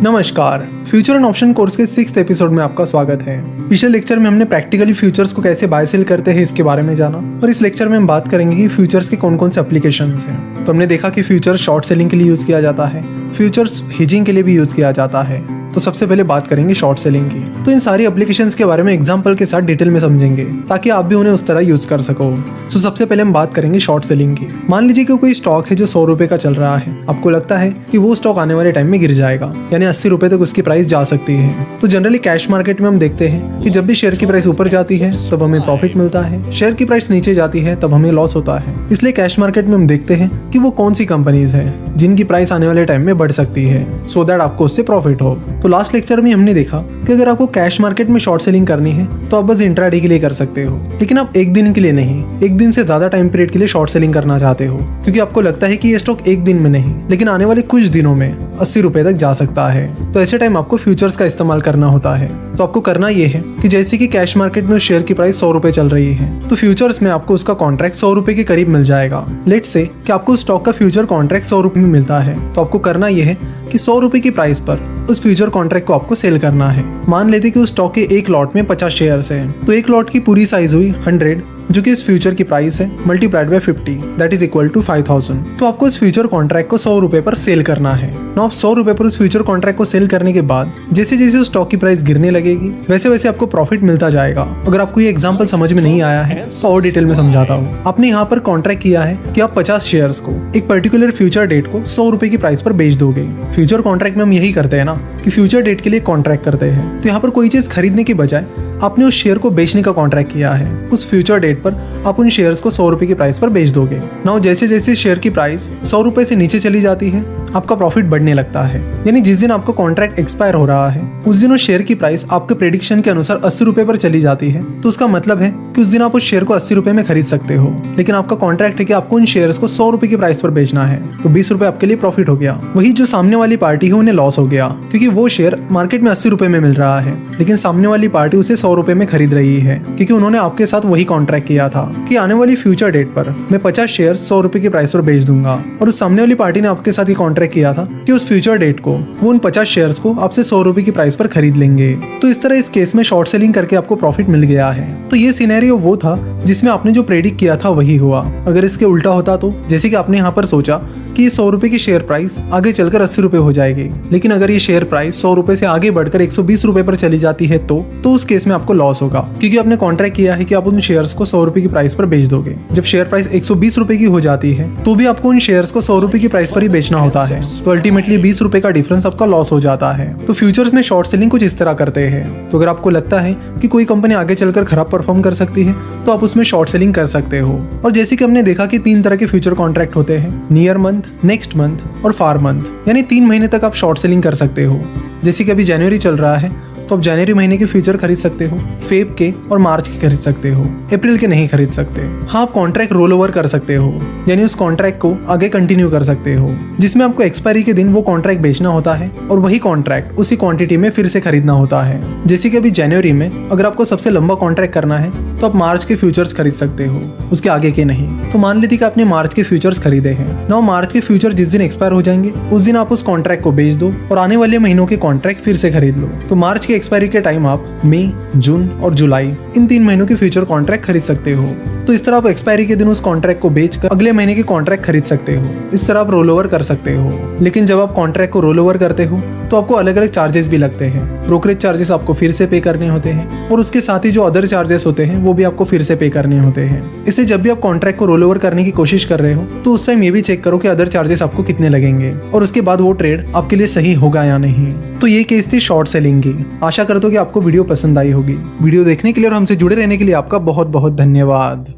नमस्कार, future and option course के 6th episode में आपका स्वागत है। पिछले लेक्चर में हमने प्रैक्टिकली फ्यूचर्स को कैसे बाय सेल करते हैं इसके बारे में जाना और इस लेक्चर में हम बात करेंगे कि फ्यूचर्स के कौन कौन से एप्लीकेशंस हैं। तो हमने देखा कि फ्यूचर्स शॉर्ट सेलिंग के लिए यूज किया जाता है, फ्यूचर्स हेजिंग के लिए भी यूज किया जाता है। तो सबसे पहले बात करेंगे शॉर्ट सेलिंग की। तो इन सारी एप्लीकेशंस के बारे में एग्जांपल के साथ डिटेल में समझेंगे ताकि आप भी उन्हें उस तरह यूज कर सको। तो सबसे पहले हम बात करेंगे शॉर्ट सेलिंग की। मान लीजिए कि कोई स्टॉक है जो 100 रुपए का चल रहा है। आपको लगता है कि वो स्टॉक आने वाले टाइम में गिर जाएगा, यानी 80 रुपए तक उसकी प्राइस जा सकती है। तो जनरली कैश मार्केट में हम देखते हैं कि जब भी शेयर की प्राइस ऊपर जाती है तब हमें प्रॉफिट मिलता है, शेयर की प्राइस नीचे जाती है तब हमें लॉस होता है। इसलिए कैश मार्केट में हम देखते हैं कि वो कौन सी कंपनीज है जिनकी प्राइस आने वाले टाइम में बढ़ सकती है, सो दैट आपको उससे प्रॉफिट हो। तो लास्ट लेक्चर में हमने देखा कि अगर आपको कैश मार्केट में शॉर्ट सेलिंग करनी है तो आप बस इंट्राडे के लिए कर सकते हो, लेकिन आप एक दिन के लिए नहीं, एक दिन से ज्यादा टाइम पीरियड के लिए शॉर्ट सेलिंग करना चाहते हो, क्योंकि आपको लगता है कि ये स्टॉक एक दिन में नहीं लेकिन आने वाले कुछ दिनों में 80 रुपए तक जा सकता है। तो ऐसे टाइम आपको फ्यूचर्स का इस्तेमाल करना होता है। तो आपको करना ये है कि जैसे कि कैश मार्केट में उस शेयर की प्राइस 100 रुपए चल रही है, तो फ्यूचर्स में आपको उसका कॉन्ट्रैक्ट 100 रुपए के करीब मिल जाएगा। लेट्स से कि आपको स्टॉक का फ्यूचर कॉन्ट्रैक्ट 100 रुपए में मिलता है, तो आपको करना ये है कि 100 रुपए की प्राइस पर उस फ्यूचर कॉन्ट्रैक्ट को आपको सेल करना है। मान लेते कि उस स्टॉक के एक लॉट में 50 शेयर्स हैं, तो एक लॉट की पूरी साइज हुई 100, जो कि इस फ्यूचर की प्राइस है multiplied by 50, that is equal to 5000। तो आपको इस फ्यूचर कॉन्ट्रैक्ट को 100 रुपए पर सेल करना है। ना आप 100 रुपए पर उस फ्यूचर कॉन्ट्रैक्ट को सेल करने के बाद जैसे जैसे उस स्टॉक की प्राइस गिरने लगेगी वैसे वैसे आपको प्रॉफिट मिलता जाएगा। अगर आपको ये एग्जांपल समझ में नहीं आया है तो और डिटेल में समझाता हूँ। आपने यहाँ पर कॉन्ट्रैक्ट किया है कि आप 50 शेयर्स को एक पर्टिकुलर फ्यूचर डेट को 100 रुपए की प्राइस पर बेच दोगे। फ्यूचर कॉन्ट्रैक्ट में हम यही करते हैं ना कि फ्यूचर डेट के लिए कॉन्ट्रैक्ट करते हैं। तो यहाँ पर कोई चीज खरीदने की बजाय आपने उस शेयर को बेचने का कॉन्ट्रैक्ट किया है। उस फ्यूचर डेट पर आप उन शेयर्स को 100 रुपए की प्राइस पर बेच दोगे। नाउ जैसे जैसे शेयर की प्राइस 100 रुपए से नीचे चली जाती है आपका प्रॉफिट बढ़ने लगता है, यानी जिस दिन आपका कॉन्ट्रैक्ट एक्सपायर हो रहा है उस दिन उस शेयर की प्राइस आपके प्रेडिक्शन के अनुसार 80 रुपए पर चली जाती है। तो उसका मतलब है कि उस दिन आप उस शेयर को 80 रुपए में खरीद सकते हो, लेकिन आपका कॉन्ट्रैक्ट है कि आपको उन शेयर्स को 100 रुपए की प्राइस पर बेचना है। तो 20 रुपए आपके लिए प्रॉफिट हो गया। वही जो सामने वाली पार्टी है उन्हें लॉस हो गया, क्योंकि वो शेयर मार्केट में 80 रुपए में मिल रहा है लेकिन सामने वाली पार्टी उसे 100 रुपए में खरीद रही है, क्योंकि उन्होंने आपके साथ वही कॉन्ट्रैक्ट किया था कि आने वाली फ्यूचर डेट पर मैं 50 शेयर 100 रुपए की प्राइस पर बेच दूंगा। और उस सामने वाली पार्टी ने आपके साथ ये कॉन्ट्रैक्ट किया था कि उस फ्यूचर डेट को वो उन 50 शेयर्स को आपसे 100 रुपए की प्राइस पर खरीद लेंगे। तो इस तरह इस केस में शॉर्ट सेलिंग करके आपको प्रॉफिट मिल गया है। तो ये सिनेरियो वो था जिसमें आपने जो प्रेडिक्ट किया था वही हुआ। अगर इसके उल्टा होता तो जैसे कि आपने यहाँ पर सोचा कि 100 रुपए की शेयर प्राइस आगे चलकर 80 रुपए हो जाएगी, लेकिन अगर ये शेयर प्राइस 100 रुपए से आगे बढ़कर 120 रुपए पर चली जाती है तो उस केस में आपको लॉस होगा, क्योंकि आपने कॉन्ट्रैक्ट किया है कि आप उन शेयर्स को 100 रुपए की प्राइस पर बेच दोगे। जब शेयर प्राइस 120 रुपए की हो जाती है तो भी आपको उन शेयर्स को 100 रुपए की प्राइस पर ही बेचना होता है। तो अल्टीमेटली 20 रुपए का डिफरेंस आपका लॉस हो जाता है। तो फ्यूचर्स में शॉर्ट सेलिंग कुछ इस तरह करते हैं। तो अगर आपको लगता है कि कोई कंपनी आगे चलकर खराब परफॉर्म कर सकती है तो आप उसमें शॉर्ट सेलिंग कर सकते हो। और जैसे कि हमने देखा कि 3 तरह के फ्यूचर कॉन्ट्रैक्ट होते हैं, नियर मंथ, नेक्स्ट मंथ और फार मंथ, यानी 3 महीने तक आप शॉर्ट सेलिंग कर सकते हो। जैसे कि अभी जनवरी चल रहा है तो आप जनवरी महीने के फ्यूचर खरीद सकते हो, फेब के और मार्च के खरीद सकते हो, अप्रैल के नहीं खरीद सकते। हाँ, आप कॉन्ट्रैक्ट रोल ओवर कर सकते हो, यानी उस कॉन्ट्रैक्ट को आगे कंटिन्यू कर सकते हो, जिसमें आपको एक्सपायरी के दिन वो कॉन्ट्रैक्ट बेचना होता है और वही कॉन्ट्रैक्ट उसी क्वांटिटी में फिर से खरीदना होता है। जैसे कि अभी जनवरी में अगर आपको सबसे लंबा कॉन्ट्रैक्ट करना है तो आप मार्च के फ्यूचर्स खरीद सकते हो, उसके आगे के नहीं। तो मान लीजिए कि आपने मार्च के फ्यूचर्स खरीदे हैं। नाउ मार्च के फ्यूचर जिस दिन एक्सपायर हो जाएंगे उस दिन आप उस कॉन्ट्रैक्ट को बेच दो और आने वाले महीनों के कॉन्ट्रैक्ट फिर से खरीद लो। तो मार्च के एक्सपायरी के टाइम आप मई, जून और जुलाई इन 3 महीनों के फ्यूचर कॉन्ट्रैक्ट खरीद सकते हो। तो इस तरह आप एक्सपायरी के दिन उस कॉन्ट्रैक्ट को बेचकर अगले महीने के कॉन्ट्रैक्ट खरीद सकते हो। इस तरह आप रोल ओवर कर सकते हो। लेकिन जब आप कॉन्ट्रैक्ट को रोल ओवर करते हो तो आपको अलग अलग चार्जेस भी लगते हैं। ब्रोकरेज चार्जेस आपको फिर से पे करने होते हैं और उसके साथ ही जो अदर चार्जेस होते हैं वो भी आपको फिर से पे करने होते हैं। इसलिए जब भी आप कॉन्ट्रैक्ट को रोल ओवर करने की कोशिश कर रहे हो तो उस टाइम ये भी चेक करो कि अदर चार्जेस आपको कितने लगेंगे और उसके बाद वो ट्रेड आपके लिए सही होगा या नहीं। तो ये केस थी शॉर्ट सेलिंग की। आशा करता हूं कि आपको वीडियो पसंद आई होगी। वीडियो देखने के लिए और हमसे जुड़े रहने के लिए आपका बहुत बहुत धन्यवाद।